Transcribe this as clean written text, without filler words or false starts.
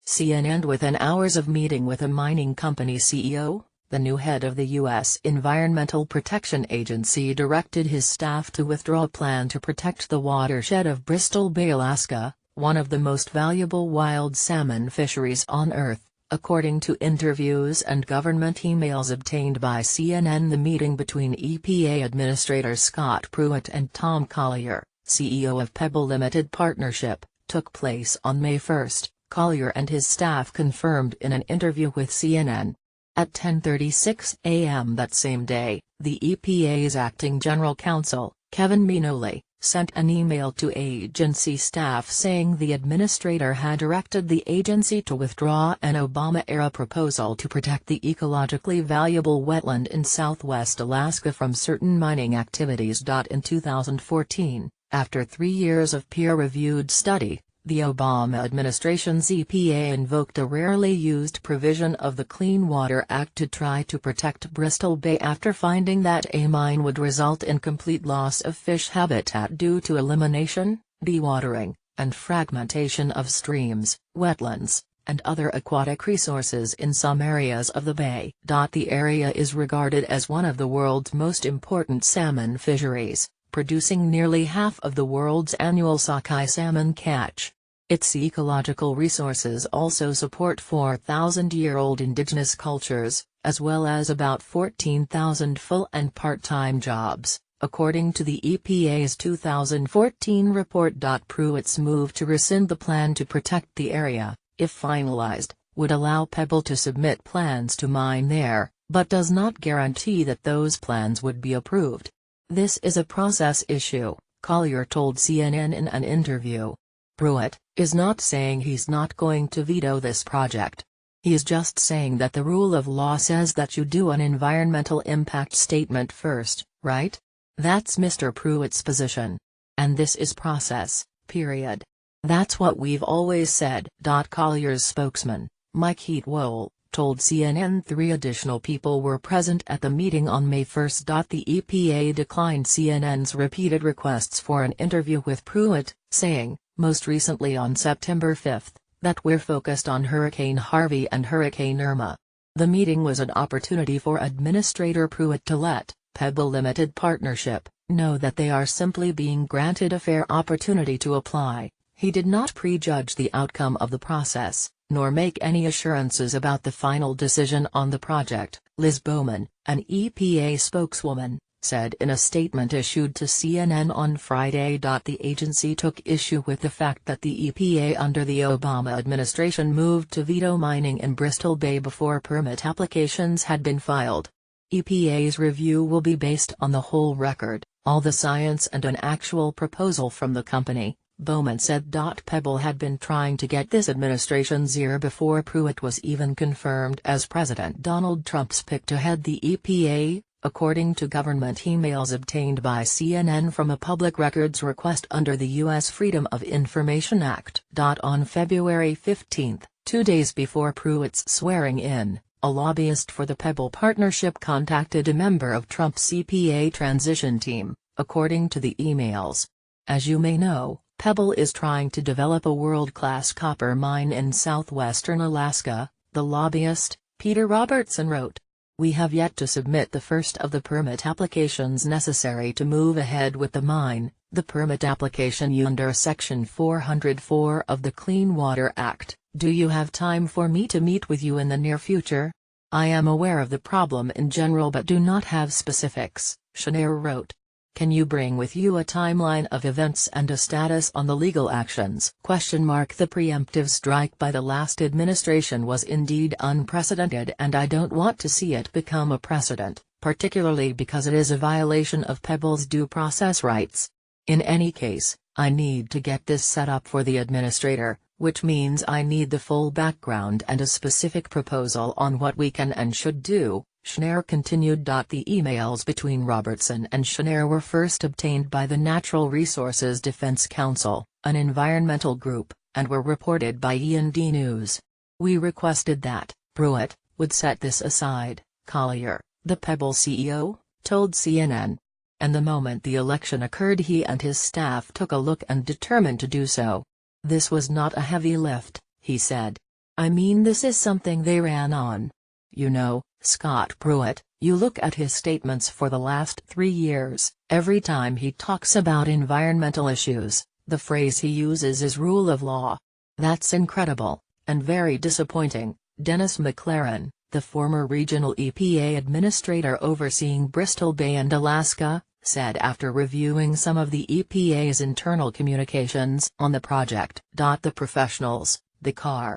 CNN. Within hours of meeting with a mining company CEO, the new head of the U.S. Environmental Protection Agency directed his staff to withdraw a plan to protect the watershed of Bristol Bay, Alaska, one of the most valuable wild salmon fisheries on Earth, according to interviews and government emails obtained by CNN. The meeting between EPA Administrator Scott Pruitt and Tom Collier, CEO of Pebble Limited Partnership, took place on May 1. Collier and his staff confirmed in an interview with CNN. At 10:36 a.m. that same day, the EPA's acting general counsel, Kevin Minoli, sent an email to agency staff saying the administrator had directed the agency to withdraw an Obama-era proposal to protect the ecologically valuable wetland in southwest Alaska from certain mining activities. In 2014, after 3 years of peer-reviewed study, the Obama administration's EPA invoked a rarely used provision of the Clean Water Act to try to protect Bristol Bay after finding that a mine would result in complete loss of fish habitat due to elimination, dewatering, and fragmentation of streams, wetlands, and other aquatic resources in some areas of the bay. The area is regarded as one of the world's most important salmon fisheries, producing nearly half of the world's annual sockeye salmon catch. Its ecological resources also support 4,000-year-old indigenous cultures, as well as about 14,000 full and part-time jobs, according to the EPA's 2014 report. Pruitt's move to rescind the plan to protect the area, if finalized, would allow Pebble to submit plans to mine there, but does not guarantee that those plans would be approved. This is a process issue, Collier told CNN in an interview. Pruitt is not saying he's not going to veto this project. He is just saying that the rule of law says that you do an environmental impact statement first, right? That's Mr. Pruitt's position. And this is process, period. That's what we've always said. Collier's spokesman, Mike Heatwole, told CNN 3 additional people were present at the meeting on May 1. The EPA declined CNN's repeated requests for an interview with Pruitt, saying, most recently on September 5, that we're focused on Hurricane Harvey and Hurricane Irma. The meeting was an opportunity for Administrator Pruitt to let Pebble Limited Partnership know that they are simply being granted a fair opportunity to apply. He did not prejudge the outcome of the process, nor make any assurances about the final decision on the project, Liz Bowman, an EPA spokeswoman, said in a statement issued to CNN on Friday. The agency took issue with the fact that the EPA under the Obama administration moved to veto mining in Bristol Bay before permit applications had been filed. EPA's review will be based on the whole record, all the science and an actual proposal from the company, Bowman said. Pebble had been trying to get this administration's ear before Pruitt was even confirmed as President Donald Trump's pick to head the EPA, according to government emails obtained by CNN from a public records request under the U.S. Freedom of Information Act. On February 15, 2 days before Pruitt's swearing-in, a lobbyist for the Pebble Partnership contacted a member of Trump's EPA transition team, according to the emails. As you may know, Pebble is trying to develop a world-class copper mine in southwestern Alaska, the lobbyist, Peter Robertson, wrote. We have yet to submit the first of the permit applications necessary to move ahead with the mine, the permit application under Section 404 of the Clean Water Act. Do you have time for me to meet with you in the near future? I am aware of the problem in general but do not have specifics, Schneer wrote. Can you bring with you a timeline of events and a status on the legal actions? The preemptive strike by the last administration was indeed unprecedented, and I don't want to see it become a precedent, particularly because it is a violation of Pebble's due process rights. In any case, I need to get this set up for the administrator, which means I need the full background and a specific proposal on what we can and should do, Schneer continued. The emails between Robertson and Schneer were first obtained by the Natural Resources Defense Council, an environmental group, and were reported by E&D News. We requested that Pruitt would set this aside, Collier, the Pebble CEO, told CNN. And the moment the election occurred, he and his staff took a look and determined to do so. This was not a heavy lift, he said. I mean, this is something they ran on. You know, Scott Pruitt, you look at his statements for the last 3 years, every time he talks about environmental issues, the phrase he uses is rule of law. That's incredible, and very disappointing. Dennis McLaren, the former regional EPA administrator overseeing Bristol Bay and Alaska, said after reviewing some of the EPA's internal communications on the project. The professionals, the CAR,